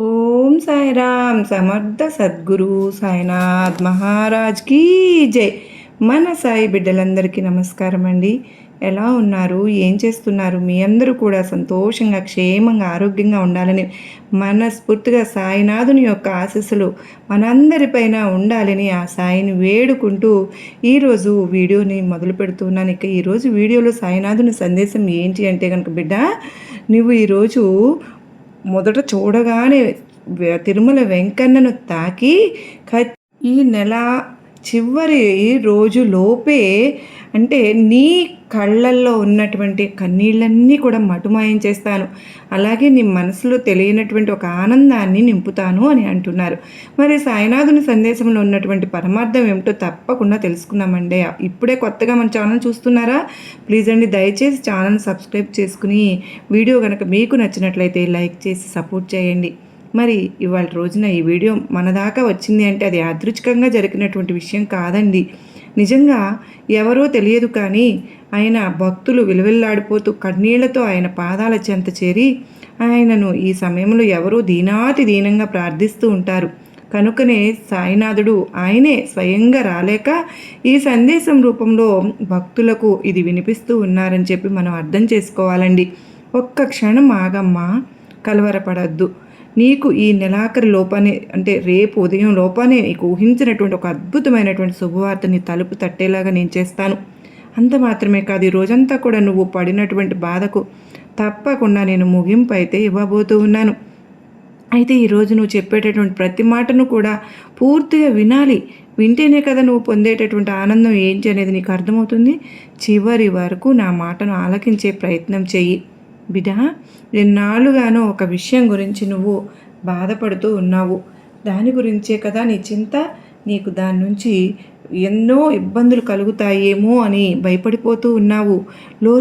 ఓం సాయిరామ్ సమర్థ సద్గురు సాయినాథ్ మహారాజ్ కీ జై. మన సాయి బిడ్డలందరికీ నమస్కారం అండి. ఎలా ఉన్నారు? ఏం చేస్తున్నారు? మీ అందరూ కూడా సంతోషంగా, క్షేమంగా, ఆరోగ్యంగా ఉండాలని మనస్ఫూర్తిగా సాయినాథుని యొక్క ఆశీస్సులు మనందరిపైన ఉండాలని ఆ సాయిని వేడుకుంటూ ఈరోజు వీడియోని మొదలు పెడుతున్నాను. ఇక ఈరోజు వీడియోలో సాయినాథుని సందేశం ఏంటి అంటే కనుక, బిడ్డ, నువ్వు ఈరోజు మొదట చూడగానే తిరుమల వెంకన్నను తాకి ఈ నెల చివరి రోజు లోపే అంటే నీ కళ్ళల్లో ఉన్నటువంటి కన్నీళ్ళన్నీ కూడా మటుమాయం చేస్తాను, అలాగే నీ మనసులో తెలియనటువంటి ఒక ఆనందాన్ని నింపుతాను అని అంటున్నారు. మరి సాయినాథుని సందేశంలో ఉన్నటువంటి పరమార్థం ఏమిటో తప్పకుండా తెలుసుకున్నామండి. ఇప్పుడే కొత్తగా మన ఛానల్ చూస్తున్నారా? ప్లీజ్ అండి, దయచేసి ఛానల్ సబ్స్క్రైబ్ చేసుకుని వీడియో కనుక మీకు నచ్చినట్లయితే లైక్ చేసి సపోర్ట్ చేయండి. మరి ఇవాళ రోజున ఈ వీడియో మన దాకా వచ్చింది అంటే అది యాదృచ్ఛికంగా జరిగినటువంటి విషయం కాదండి. నిజంగా ఎవరో తెలియదు, కానీ ఆయన భక్తులు విలువెల్లాడిపోతూ కన్నీళ్లతో ఆయన పాదాల చెంత చేరి ఆయనను ఈ సమయంలో ఎవరో దీనాతి దీనంగా ప్రార్థిస్తూ ఉంటారు. కనుకనే సాయినాథుడు ఆయనే స్వయంగా రాలేక ఈ సందేశం రూపంలో భక్తులకు ఇది వినిపిస్తూ ఉన్నారని చెప్పి మనం అర్థం చేసుకోవాలండి. ఒక్క క్షణం ఆగమ్మా, కలవరపడద్దు. నీకు ఈ నెలాఖరి లోపానే అంటే రేపు ఉదయం లోపానే నీకు ఊహించినటువంటి ఒక అద్భుతమైనటువంటి శుభవార్తని తలుపు తట్టేలాగా నేను చేస్తాను. అంత మాత్రమే కాదు, ఈ రోజంతా కూడా నువ్వు పడినటువంటి బాధకు తప్పకుండా నేను ముగింపు అయితే ఇవ్వబోతూ ఉన్నాను. అయితే ఈరోజు నువ్వు చెప్పేటటువంటి ప్రతి మాటను కూడా పూర్తిగా వినాలి. వింటేనే కదా నువ్వు పొందేటటువంటి ఆనందం ఏంటి అనేది నీకు అర్థమవుతుంది. చివరి వరకు నా మాటను ఆలకించే ప్రయత్నం చెయ్యి. బిడ్డ, ఎన్నాళ్ళుగానో ఒక విషయం గురించి నువ్వు బాధపడుతూ ఉన్నావు. దాని గురించే కదా నీ చింత. నీకు దాని నుంచి ఎన్నో ఇబ్బందులు కలుగుతాయేమో అని భయపడిపోతూ ఉన్నావు.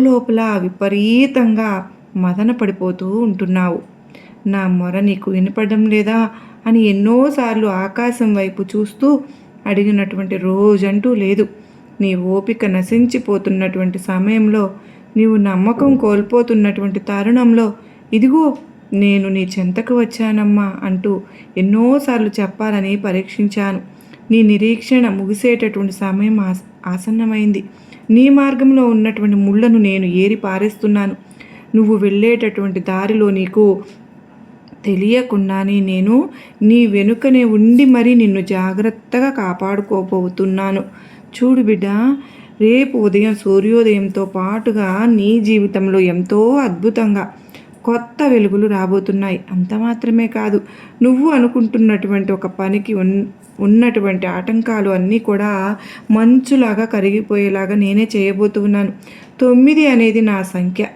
లోపల విపరీతంగా మదన పడిపోతూ ఉంటున్నావు. నా మొర నీకు వినపడడం లేదా అని ఎన్నోసార్లు ఆకాశం వైపు చూస్తూ అడిగినటువంటి రోజంటూ లేదు. నీ ఓపిక నశించిపోతున్నటువంటి సమయంలో, నీవు నమ్మకం కోల్పోతున్నటువంటి తరుణంలో, ఇదిగో నేను నీ చెంతకు వచ్చానమ్మా అంటూ ఎన్నోసార్లు చెప్పాలని పరీక్షించాను. నీ నిరీక్షణ ముగిసేటటువంటి సమయం ఆసన్నమైంది. నీ మార్గంలో ఉన్నటువంటి ముళ్ళను నేను ఏరి పారేస్తున్నాను. నువ్వు వెళ్ళేటటువంటి దారిలో నీకు తెలియకుండానే నేను నీ వెనుకనే ఉండి మరీ నిన్ను జాగ్రత్తగా కాపాడుకోబోతున్నాను. చూడు బిడ్డ, రేపు ఉదయం సూర్యోదయంతో పాటుగా నీ జీవితంలో ఎంతో అద్భుతంగా కొత్త వెలుగులు రాబోతున్నాయి. అంత మాత్రమే కాదు, నువ్వు అనుకుంటున్నటువంటి ఒక పనికి ఉన్నటువంటి ఆటంకాలు అన్నీ కూడా మంచులాగా కరిగిపోయేలాగా నేనే చేయబోతున్నాను. 9 అనేది నా సంఖ్య,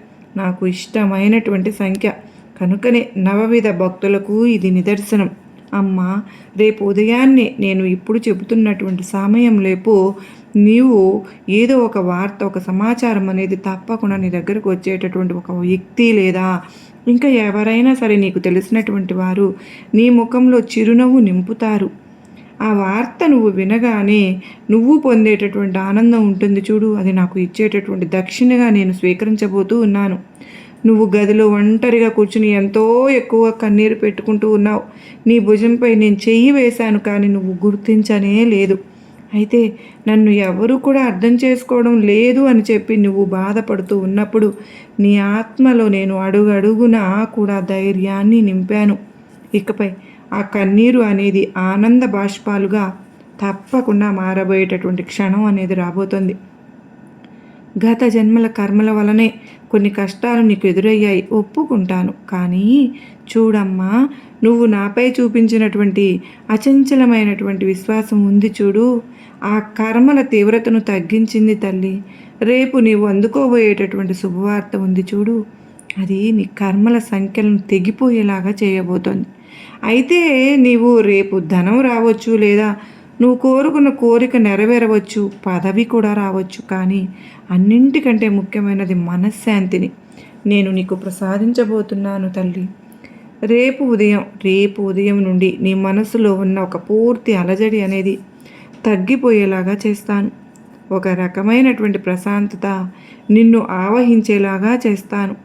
నాకు ఇష్టమైనటువంటి సంఖ్య. కనుకనే నవవిధ భక్తులకు ఇది నిదర్శనం. అమ్మ, రేపు ఉదయాన్నే నేను ఇప్పుడు చెబుతున్నటువంటి సమయం లేపు నీవు ఏదో ఒక వార్త, ఒక సమాచారం అనేది తప్పకుండా నీ దగ్గరకు వచ్చేటటువంటి ఒక వ్యక్తి లేదా ఇంకా ఎవరైనా సరే నీకు తెలిసినటువంటి వారు నీ ముఖంలో చిరునవ్వు నింపుతారు. ఆ వార్త నువ్వు వినగానే నువ్వు పొందేటటువంటి ఆనందం ఉంటుంది చూడు, అది నాకు ఇచ్చేటటువంటి దక్షిణగా నేను స్వీకరించబోతూ ఉన్నాను. నువ్వు గదిలో ఒంటరిగా కూర్చుని ఎంతో ఎక్కువ కన్నీరు పెట్టుకుంటూ ఉన్నావు. నీ భుజంపై నేను చెయ్యి వేశాను, కానీ నువ్వు గుర్తించనే లేదు. అయితే నన్ను ఎవరు కూడా అర్థం చేసుకోవడం లేదు అని చెప్పి నువ్వు బాధపడుతూ ఉన్నప్పుడు నీ ఆత్మలో నేను అడుగడుగునా కూడా ధైర్యాన్ని నింపాను. ఇకపై ఆ కన్నీరు అనేది ఆనంద బాష్పాలుగా తప్పకుండా మారబోయేటటువంటి క్షణం అనేది రాబోతుంది. గత జన్మల కర్మల వలనే కొన్ని కష్టాలు నీకు ఎదురయ్యాయి, ఒప్పుకుంటాను. కానీ చూడమ్మా, నువ్వు నాపై చూపించినటువంటి అచంచలమైనటువంటి విశ్వాసం ఉంది చూడు, ఆ కర్మల తీవ్రతను తగ్గించింది తల్లి. రేపు నీవు అందుకోబోయేటటువంటి శుభవార్త ఉంది చూడు, అది నీ కర్మల సంఖ్యలను తెగిపోయేలాగా చేయబోతోంది. అయితే నీవు రేపు ధనం రావచ్చు, లేదా నువ్వు కోరుకున్న కోరిక నెరవేరవచ్చు, పదవి కూడా రావచ్చు. కానీ అన్నింటికంటే ముఖ్యమైనది మనశ్శాంతిని నేను నీకు ప్రసాదించబోతున్నాను తల్లి. రేపు ఉదయం నుండి నీ మనసులో ఉన్న ఒక పూర్తి అలజడి అనేది తగ్గిపోయేలాగా చేస్తాను. ఒక రకమైనటువంటి ప్రశాంతత నిన్ను ఆవహించేలాగా చేస్తాను.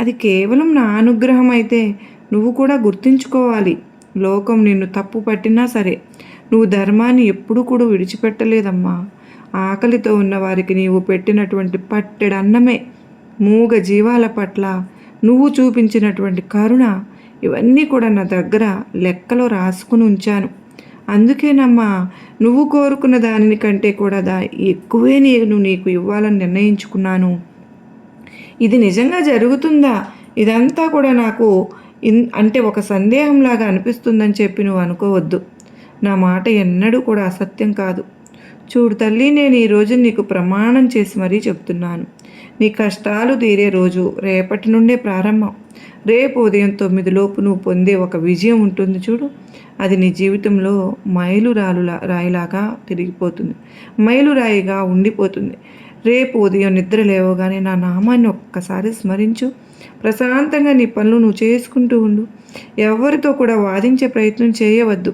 అది కేవలం నా అనుగ్రహం అయితే నువ్వు కూడా గుర్తుంచుకోవాలి. లోకం నిన్ను తప్పు పట్టినా సరే నువ్వు ధర్మాన్ని ఎప్పుడూ కూడా విడిచిపెట్టలేదమ్మా. ఆకలితో ఉన్నవారికి నీవు పెట్టినటువంటి పట్టెడు అన్నమే, మూగ జీవాల పట్ల నువ్వు చూపించినటువంటి కరుణ, ఇవన్నీ కూడా నా దగ్గర లెక్కలో రాసుకుని ఉంచాను. అందుకేనమ్మా నువ్వు కోరుకున్న దానిని కంటే కూడా ఎక్కువే నేను నీకు ఇవ్వాలని నిర్ణయించుకున్నాను. ఇది నిజంగా జరుగుతుందా? ఇదంతా కూడా నాకు అంటే ఒక సందేహంలాగా అనిపిస్తుందని చెప్పి నువ్వు అనుకోవద్దు. నా మాట ఎన్నడూ కూడా అసత్యం కాదు. చూడు తల్లి, నేను ఈరోజు నీకు ప్రమాణం చేసి మరీ చెప్తున్నాను. నీ కష్టాలు తీరే రోజు రేపటి నుండే ప్రారంభం. రేపు ఉదయం 9 లోపు నువ్వు పొందే ఒక విజయం ఉంటుంది చూడు, అది నీ జీవితంలో రాయిలాగా తిరిగిపోతుంది, మైలురాయిగా ఉండిపోతుంది. రేపు ఉదయం నిద్ర లేవగానే నా నామాన్ని ఒక్కసారి స్మరించు. ప్రశాంతంగా నీ పనులు నువ్వు చేసుకుంటూ ఉండు. ఎవరితో కూడా వాదించే ప్రయత్నం చేయవద్దు.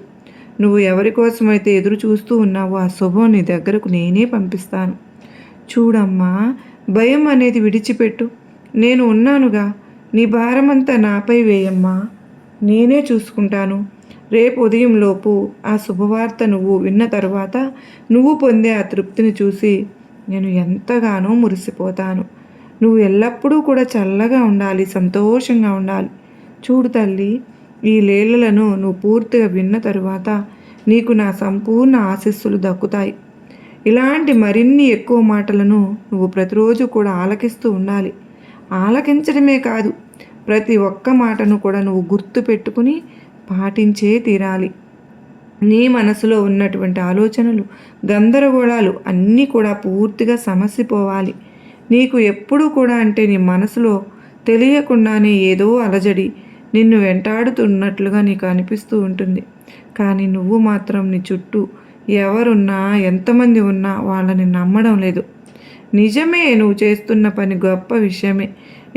నువ్వు ఎవరి కోసమైతే ఎదురు చూస్తూ ఉన్నావో ఆ శుభం నీ దగ్గరకు నేనే పంపిస్తాను. చూడమ్మా, భయం అనేది విడిచిపెట్టు. నేను ఉన్నానుగా. నీ భారమంతా నాపై వేయమ్మా, నేనే చూసుకుంటాను. రేపు ఉదయంలోపు ఆ శుభవార్త నువ్వు విన్న తర్వాత నువ్వు పొందే ఆ తృప్తిని చూసి నేను ఎంతగానో మురిసిపోతాను. నువ్వు ఎల్లప్పుడూ కూడా చల్లగా ఉండాలి, సంతోషంగా ఉండాలి. చూడు తల్లి, ఈ లీలలను నువ్వు పూర్తిగా విన్న తరువాత నీకు నా సంపూర్ణ ఆశీస్సులు దక్కుతాయి. ఇలాంటి మరిన్ని ఎక్కువ మాటలను నువ్వు ప్రతిరోజు కూడా ఆలకిస్తూ ఉండాలి. ఆలకించడమే కాదు, ప్రతి ఒక్క మాటను కూడా నువ్వు గుర్తు పెట్టుకుని పాటించే తీరాలి. నీ మనసులో ఉన్నటువంటి ఆలోచనలు, గందరగోళాలు అన్నీ కూడా పూర్తిగా సమసిపోవాలి. నీకు ఎప్పుడూ కూడా అంటే నీ మనసులో తెలియకుండానే ఏదో అలజడి నిన్ను వెంటాడుతున్నట్లుగా నీకు అనిపిస్తూ ఉంటుంది. కానీ నువ్వు మాత్రం నీ చుట్టూ ఎవరున్నా, ఎంతమంది ఉన్నా వాళ్ళని నమ్మడం లేదు. నిజమే, నువ్వు చేస్తున్న పని గొప్ప విషయమే.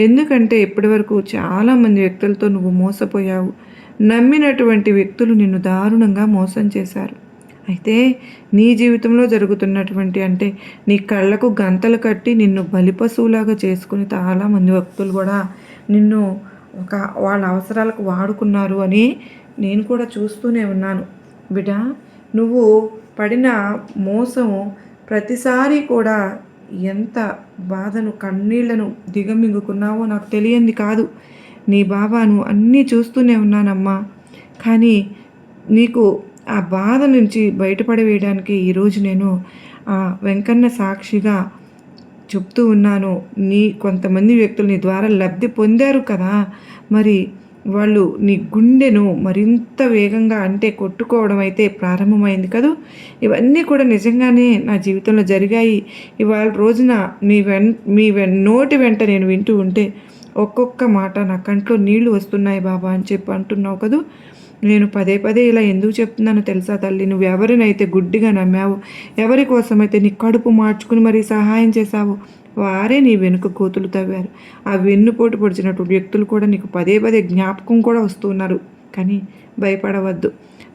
ఎందుకంటే ఇప్పటివరకు చాలామంది వ్యక్తులతో నువ్వు మోసపోయావు. నమ్మినటువంటి వ్యక్తులు నిన్ను దారుణంగా మోసం చేశారు. అయితే నీ జీవితంలో జరుగుతున్నటువంటి అంటే నీ కళ్ళకు గంతలు కట్టి నిన్ను బలిపశువులాగా చేసుకుని చాలామంది వ్యక్తులు కూడా నిన్ను వాళ్ళ అవసరాలకు వాడుకున్నారు అని నేను కూడా చూస్తూనే ఉన్నాను. బిడ్డ, నువ్వు పడిన మోసం ప్రతిసారి కూడా ఎంత బాధను, కన్నీళ్లను దిగమింగుకున్నావో నాకు తెలియంది కాదు. నీ బాబాను అన్నీ చూస్తూనే ఉన్నానమ్మా. కానీ నీకు ఆ బాధ నుంచి బయటపడవేయడానికి ఈరోజు నేను ఆ వెంకన్న సాక్షిగా చెప్తూ ఉన్నాను. కొంతమంది వ్యక్తులు నీ ద్వారా లబ్ధి పొందారు కదా, మరి వాళ్ళు నీ గుండెను మరింత వేగంగా అంటే కొట్టుకోవడం అయితే ప్రారంభమైంది కదూ. ఇవన్నీ కూడా నిజంగానే నా జీవితంలో జరిగాయి. ఇవాళ రోజున మీ నోటి వెంట నేను వింటూ ఉంటే ఒక్కొక్క మాట నా కంట్లో నీళ్లు వస్తున్నాయి బాబా అని చెప్పి అంటున్నావు కదూ. నేను పదే పదే ఇలా ఎందుకు చెప్తున్నానో తెలుసా తల్లి? నువ్వు ఎవరినైతే గుడ్డిగా నమ్మావు, ఎవరి కోసమైతే నీ కడుపు మార్చుకుని మరీ సహాయం చేశావు, వారే నీ వెనుక గోతులు తవ్వారు. ఆ వెన్నుపోటు పొడిచినటువంటి వ్యక్తులు కూడా నీకు పదే పదే జ్ఞాపకం కూడా వస్తున్నారు. కానీ భయపడవద్దు.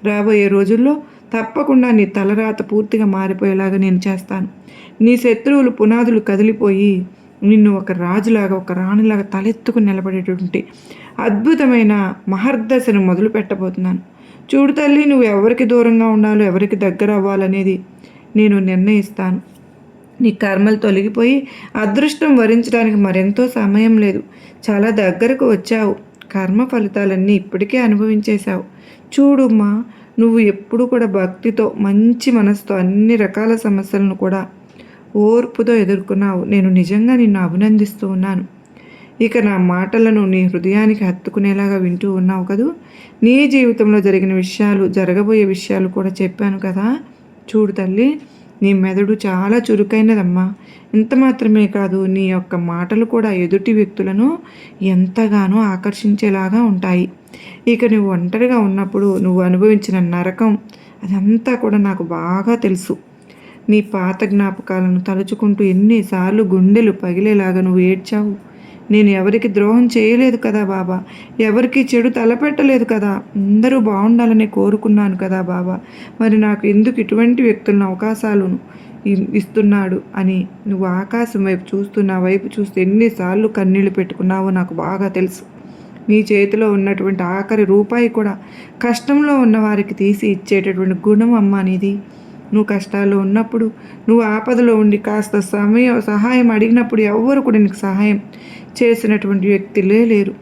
రాబోయే రోజుల్లో తప్పకుండా నీ తలరాత పూర్తిగా మారిపోయేలాగా నేను చేస్తాను. నీ శత్రువులు పునాదులు కదిలిపోయి నిన్ను ఒక రాజులాగా, ఒక రాణిలాగా తలెత్తుకుని నిలబడేటువంటి అద్భుతమైన మహర్దశను మొదలు పెట్టబోతున్నాను. చూడు తల్లి, నువ్వు ఎవరికి దూరంగా ఉండాలో, ఎవరికి దగ్గర అవ్వాలనేది నేను నిర్ణయిస్తాను. నీ కర్మలు తొలగిపోయి అదృష్టం వరించడానికి మరెంతో సమయం లేదు. చాలా దగ్గరకు వచ్చావు. కర్మ ఫలితాలన్నీ ఇప్పటికే అనుభవించేశావు. చూడుమ్మా, నువ్వు ఎప్పుడు కూడా భక్తితో, మంచి మనసుతో అన్ని రకాల సమస్యలను కూడా ఓర్పుతో ఎదుర్కొన్నావు. నేను నిజంగా నిన్ను అభినందిస్తూ ఉన్నాను. ఇక నా మాటలను నీ హృదయానికి హత్తుకునేలాగా వింటూ ఉన్నావు కదూ. నీ జీవితంలో జరిగిన విషయాలు, జరగబోయే విషయాలు కూడా చెప్పాను కదా. చూడు తల్లి, నీ మెదడు చాలా చురుకైనదమ్మా. ఇంత మాత్రమే కాదు, నీ యొక్క మాటలు కూడా ఎదుటి వ్యక్తులను ఎంతగానో ఆకర్షించేలాగా ఉంటాయి. ఇక నువ్వు ఒంటరిగా ఉన్నప్పుడు నువ్వు అనుభవించిన నరకం అదంతా కూడా నాకు బాగా తెలుసు. నీ పాత జ్ఞాపకాలను తలుచుకుంటూ ఎన్నిసార్లు గుండెలు పగిలేలాగా నువ్వు ఏడ్చావు. నేను ఎవరికి ద్రోహం చేయలేదు కదా బాబా, ఎవరికి చెడు తలపెట్టలేదు కదా, అందరూ బాగుండాలని కోరుకున్నాను కదా బాబా, మరి నాకు ఎందుకు ఇటువంటి వ్యక్తులను అవకాశాలను ఇస్తున్నాడు అని నువ్వు ఆకాశం వైపు చూస్తూ, నా వైపు చూస్తూ ఎన్నిసార్లు కన్నీళ్లు పెట్టుకున్నావో నాకు బాగా తెలుసు. నీ చేతిలో ఉన్నటువంటి ఆఖరి రూపాయి కూడా కష్టంలో ఉన్న వారికి తీసి ఇచ్చేటటువంటి గుణం అమ్మ నీది. నువ్వు కష్టాల్లో ఉన్నప్పుడు, నువ్వు ఆపదలో ఉండి కాస్త సహాయం అడిగినప్పుడు ఎవ్వరు కూడా నీకు సహాయం చేసినటువంటి వ్యక్తులే లేరు.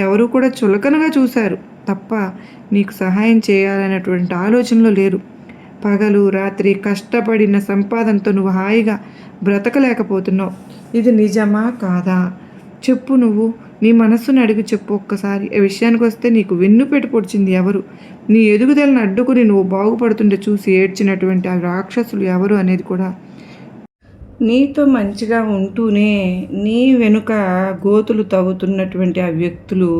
ఎవరు కూడా చులకనగా చూశారు తప్ప నీకు సహాయం చేయాలనేటువంటి ఆలోచనలో లేరు. పగలు రాత్రి కష్టపడిన సంపాదనతో నువ్వు హాయిగా బ్రతకలేకపోతున్నావు. ఇది నిజమా కాదా చెప్పు. నువ్వు నీ మనస్సును అడిగి చెప్పు ఒక్కసారి. ఈ విషయానికి వస్తే నీకు వెన్నుపెట్టు పొడిచింది ఎవరు? నీ ఎదుగుదలను అడ్డుకుని నువ్వు బాగుపడుతుంటే చూసి ఏడ్చినటువంటి ఆ రాక్షసులు ఎవరు అనేది కూడా, నీతో మంచిగా ఉంటూనే నీ వెనుక గోతులు తవ్వుతున్నటువంటి ఆ వ్యక్తులు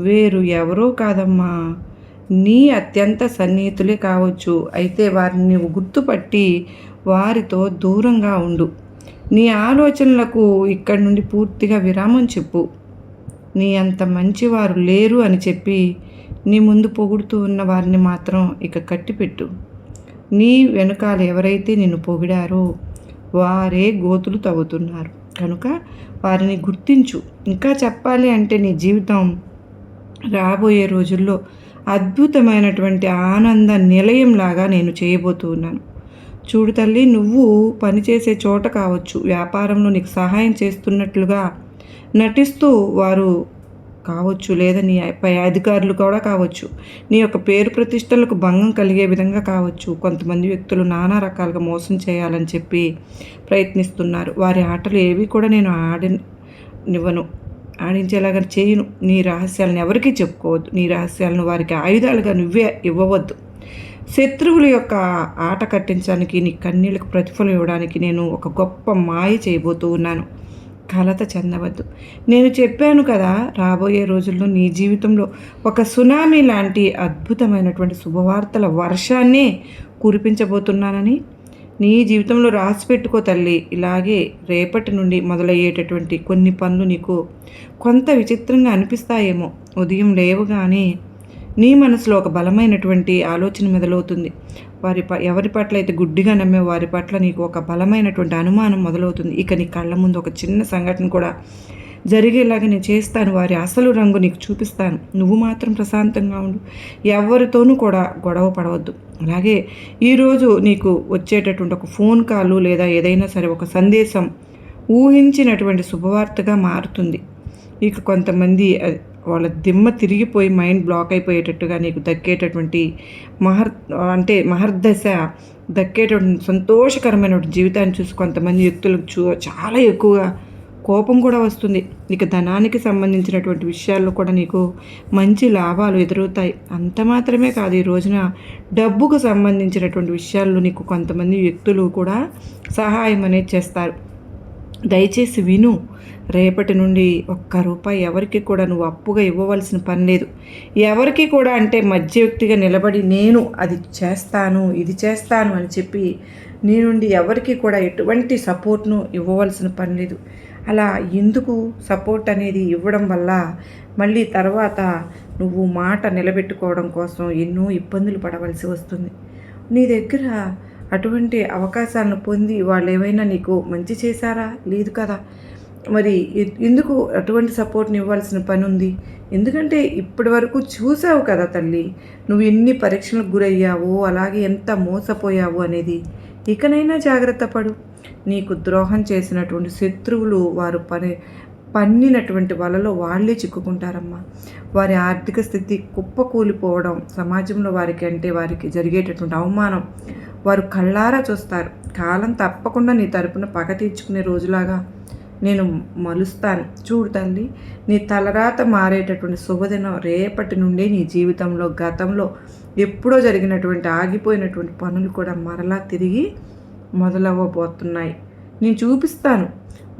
వేరు ఎవరో కాదమ్మా, నీ అత్యంత సన్నిహితులే కావచ్చు. అయితే వారిని నువ్వు గుర్తుపట్టి వారితో దూరంగా ఉండు. నీ ఆలోచనలకు ఇక్కడి నుండి పూర్తిగా విరామం చెప్పు. నీ అంత మంచివారు లేరు అని చెప్పి నీ ముందు పొగుడుతూ ఉన్న వారిని మాత్రం ఇక కట్టిపెట్టు. నీ వెనకాల ఎవరైతే నిన్ను పొగిడారో వారే గోతులు తవ్వుతున్నారు కనుక వారిని గుర్తించు. ఇంకా చెప్పాలి అంటే నీ జీవితం రాబోయే రోజుల్లో అద్భుతమైనటువంటి ఆనంద నిలయంలాగా నేను చేయబోతూ ఉన్నాను. చూడు తల్లి, నువ్వు పనిచేసే చోట కావచ్చు, వ్యాపారంలో నీకు సహాయం చేస్తున్నట్లుగా నటిస్తూ వారు కావచ్చు, లేదా నీ పై అధికారులు కూడా కావచ్చు, నీ యొక్క పేరు ప్రతిష్టలకు భంగం కలిగే విధంగా కావచ్చు. కొంతమంది వ్యక్తులు నానా రకాలుగా మోసం చేయాలని చెప్పి ప్రయత్నిస్తున్నారు. వారి ఆటలు ఏవి కూడా నేను ఆడనివ్వను, ఆడించేలాగా చేయను. నీ రహస్యాలను ఎవరికీ చెప్పుకోవద్దు. నీ రహస్యాలను వారికి ఆయుధాలుగా నువ్వే ఇవ్వవద్దు. శత్రువుల యొక్క ఆట కట్టించడానికి, నీ కన్నీళ్ళకు ప్రతిఫలం ఇవ్వడానికి నేను ఒక గొప్ప మాయ చేయబోతూ ఉన్నాను. కలత చెందవద్దు. నేను చెప్పాను కదా, రాబోయే రోజుల్లో నీ జీవితంలో ఒక సునామీ లాంటి అద్భుతమైనటువంటి శుభవార్తల వర్షాన్నే కురిపించబోతున్నానని. నీ జీవితంలో రాసి పెట్టుకో తల్లి. ఇలాగే రేపటి నుండి మొదలయ్యేటటువంటి కొన్ని పనులు నీకు కొంత విచిత్రంగా అనిపిస్తాయేమో. ఉదయం లేవగానే నీ మనసులో ఒక బలమైనటువంటి ఆలోచన మొదలవుతుంది. ఎవరి పట్ల అయితే గుడ్డిగా నమ్మే వారి పట్ల నీకు ఒక బలమైనటువంటి అనుమానం మొదలవుతుంది. ఇక నీ కళ్ళ ముందు ఒక చిన్న సంఘటన కూడా జరిగేలాగా నేను చేస్తాను. వారి అసలు రంగు నీకు చూపిస్తాను. నువ్వు మాత్రం ప్రశాంతంగా ఉండు. ఎవరితోనూ కూడా గొడవ పడవద్దు. అలాగే ఈరోజు నీకు వచ్చేటటువంటి ఒక ఫోన్ కాలు లేదా ఏదైనా సరే ఒక సందేశం ఊహించినటువంటి శుభవార్తగా మారుతుంది. ఇక కొంతమంది వాళ్ళ దిమ్మ తిరిగిపోయి మైండ్ బ్లాక్ అయిపోయేటట్టుగా నీకు దక్కేటటువంటి మహర్దశ దక్కేటటువంటి సంతోషకరమైనటువంటి జీవితాన్ని చూసి కొంతమంది వ్యక్తులకు చాలా ఎక్కువగా కోపం కూడా వస్తుంది. ఇక ధనానికి సంబంధించినటువంటి విషయాల్లో కూడా నీకు మంచి లాభాలు ఎదురవుతాయి. అంత మాత్రమే కాదు, ఈ రోజున డబ్బుకు సంబంధించినటువంటి విషయాల్లో నీకు కొంతమంది వ్యక్తులు కూడా సహాయం అనేది చేస్తారు. దయచేసి విను. రేపటి నుండి ఒక్క రూపాయి ఎవరికి కూడా నువ్వు అప్పుగా ఇవ్వవలసిన పని లేదు. ఎవరికి కూడా అంటే మధ్యవ్యక్తిగా నిలబడి నేను అది చేస్తాను ఇది చేస్తాను అని చెప్పి నీ నుండి ఎవరికి కూడా ఎటువంటి సపోర్ట్ను ఇవ్వవలసిన పని లేదు. అలా ఎందుకు సపోర్ట్ అనేది ఇవ్వడం వల్ల మళ్ళీ తర్వాత నువ్వు మాట నిలబెట్టుకోవడం కోసం ఎన్నో ఇబ్బందులు పడవలసి వస్తుంది. నీ దగ్గర అటువంటి అవకాశాలను పొంది వాళ్ళు ఏమైనా నీకు మంచి చేశారా? లేదు కదా. మరి ఎందుకు అటువంటి సపోర్ట్ని ఇవ్వాల్సిన పని ఉంది? ఎందుకంటే ఇప్పటి వరకు చూసావు కదా తల్లి, నువ్వు ఎన్ని పరీక్షలకు గురయ్యావో, అలాగే ఎంత మోసపోయావు అనేది. ఇకనైనా జాగ్రత్త పడు. నీకు ద్రోహం చేసినటువంటి శత్రువులు వారు పన్నినటువంటి వలలో వాళ్ళే చిక్కుకుంటారమ్మా. వారి ఆర్థిక స్థితి కుప్పకూలిపోవడం, సమాజంలో వారికి జరిగేటటువంటి అవమానం వారు కళ్ళారా చూస్తారు. కాలం తప్పకుండా నీ తరపున పగ తీర్చుకునే రోజులాగా నేను మలుస్తాను. చూడు తల్లి, నీ తలరాత మారేటటువంటి శుభదినం రేపటి నుండే నీ జీవితంలో గతంలో ఎప్పుడో జరిగినటువంటి ఆగిపోయినటువంటి పనులు కూడా మరలా తిరిగి మొదలవ్వబోతున్నాయి. నేను చూపిస్తాను.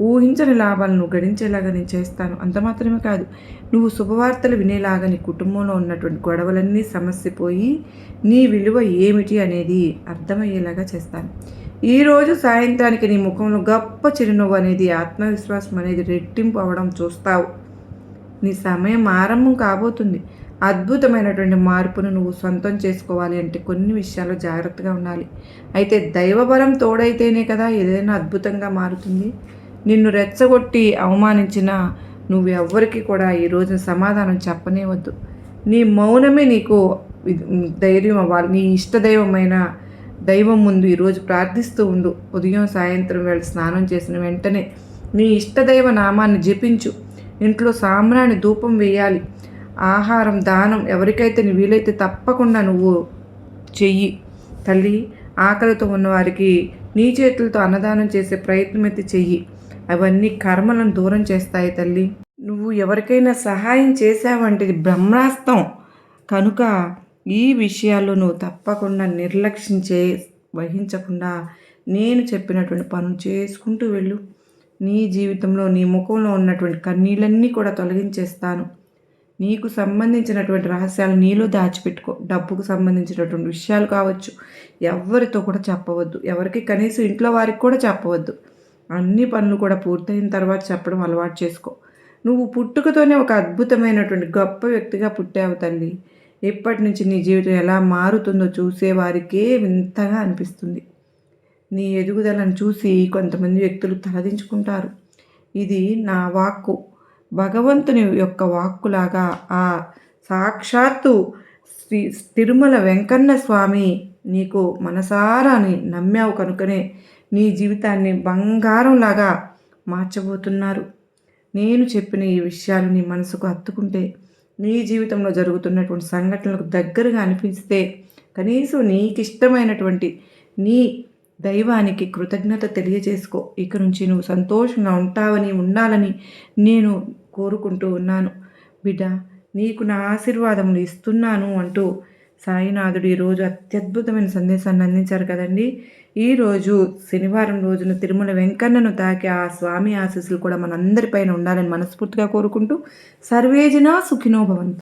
ఊహించని లాభాలను గడించేలాగా నేను చేస్తాను. అంత మాత్రమే కాదు, నువ్వు శుభవార్తలు వినేలాగా నీ కుటుంబంలో ఉన్నటువంటి గొడవలన్నీ సమస్యపోయి నీ విలువ ఏమిటి అనేది అర్థమయ్యేలాగా చేస్తాను. ఈరోజు సాయంత్రానికి నీ ముఖంలో గొప్ప చిరునవ్వు అనేది, ఆత్మవిశ్వాసం అనేది రెట్టింపు అవడం చూస్తావు. నీ సమయం ఆరంభం కాబోతుంది. అద్భుతమైనటువంటి మార్పును నువ్వు సొంతం చేసుకోవాలి అంటే కొన్ని విషయాల్లో జాగ్రత్తగా ఉండాలి. అయితే దైవబలం తోడైతేనే కదా ఏదైనా అద్భుతంగా మారుతుంది. నిన్ను రెచ్చగొట్టి అవమానించిన నువ్వు ఎవ్వరికి కూడా ఈ రోజున సమాధానం చెప్పనే వద్దు. నీ మౌనమే నీకు ధైర్యం అవ్వాలి. నీ ఇష్టదైవమైన దైవం ముందు ఈరోజు ప్రార్థిస్తూ ఉండు. ఉదయం సాయంత్రం వేళ స్నానం చేసిన వెంటనే నీ ఇష్టదైవ నామాన్ని జపించు. ఇంట్లో సాంబ్రాణి ధూపం వేయాలి. ఆహారం దానం ఎవరికైతే వీలైతే తప్పకుండా నువ్వు చెయ్యి. తల్లి, ఆకలితో ఉన్నవారికి నీ చేతులతో అన్నదానం చేసే ప్రయత్నం అయితే చెయ్యి. అవన్నీ కర్మలను దూరం చేస్తాయి తల్లి. నువ్వు ఎవరికైనా సహాయం చేసావంటే బ్రహ్మాస్త్రం కనుక ఈ విషయాల్లో నువ్వు తప్పకుండా వహించకుండా నేను చెప్పినటువంటి పనులు చేసుకుంటూ వెళ్ళు. నీ జీవితంలో నీ ముఖంలో ఉన్నటువంటి కన్నీళ్ళన్నీ కూడా తొలగించేస్తాను. నీకు సంబంధించినటువంటి రహస్యాలు నీలో దాచిపెట్టుకో. డబ్బుకు సంబంధించినటువంటి విషయాలు కావచ్చు, ఎవరితో కూడా చెప్పవద్దు. ఎవరికి కనీసం ఇంట్లో వారికి కూడా చెప్పవద్దు. అన్ని పనులు కూడా పూర్తయిన తర్వాత చెప్పడం అలవాటు చేసుకో. నువ్వు పుట్టుకతోనే ఒక అద్భుతమైనటువంటి గొప్ప వ్యక్తిగా పుట్టావు తల్లి. ఇప్పటి నుంచి నీ జీవితం ఎలా మారుతుందో చూసేవారికే వింతగా అనిపిస్తుంది. నీ ఎదుగుదలను చూసి కొంతమంది వ్యక్తులు తలదించుకుంటారు. ఇది నా వాక్కు, భగవంతుని యొక్క వాక్కులాగా ఆ సాక్షాత్తు శ్రీ తిరుమల వెంకన్న స్వామి నీకు మనసారాని నమ్మావు కనుకనే నీ జీవితాన్ని బంగారంలాగా మార్చబోతున్నారు. నేను చెప్పిన ఈ విషయాలు నీ మనసుకు హత్తుకుంటే, నీ జీవితంలో జరుగుతున్నటువంటి సంఘటనలకు దగ్గరగా అనిపిస్తే, కనీసం నీకు ఇష్టమైనటువంటి నీ దైవానికి కృతజ్ఞత తెలియజేసుకో. ఇక నుంచి నువ్వు సంతోషంగా ఉండాలని నేను కోరుకుంటూ ఉన్నాను. బిడ్డ, నీకు నా ఆశీర్వాదములు ఇస్తున్నాను అంటూ సాయినాథుడు ఈరోజు అత్యద్భుతమైన సందేశాన్ని అందించారు కదండి. ఈరోజు శనివారం రోజున తిరుమల వెంకన్నను తాకి ఆ స్వామి ఆశీస్సులు కూడా మనందరిపైన ఉండాలని మనస్ఫూర్తిగా కోరుకుంటూ సర్వేజన సుఖినో భవంతు.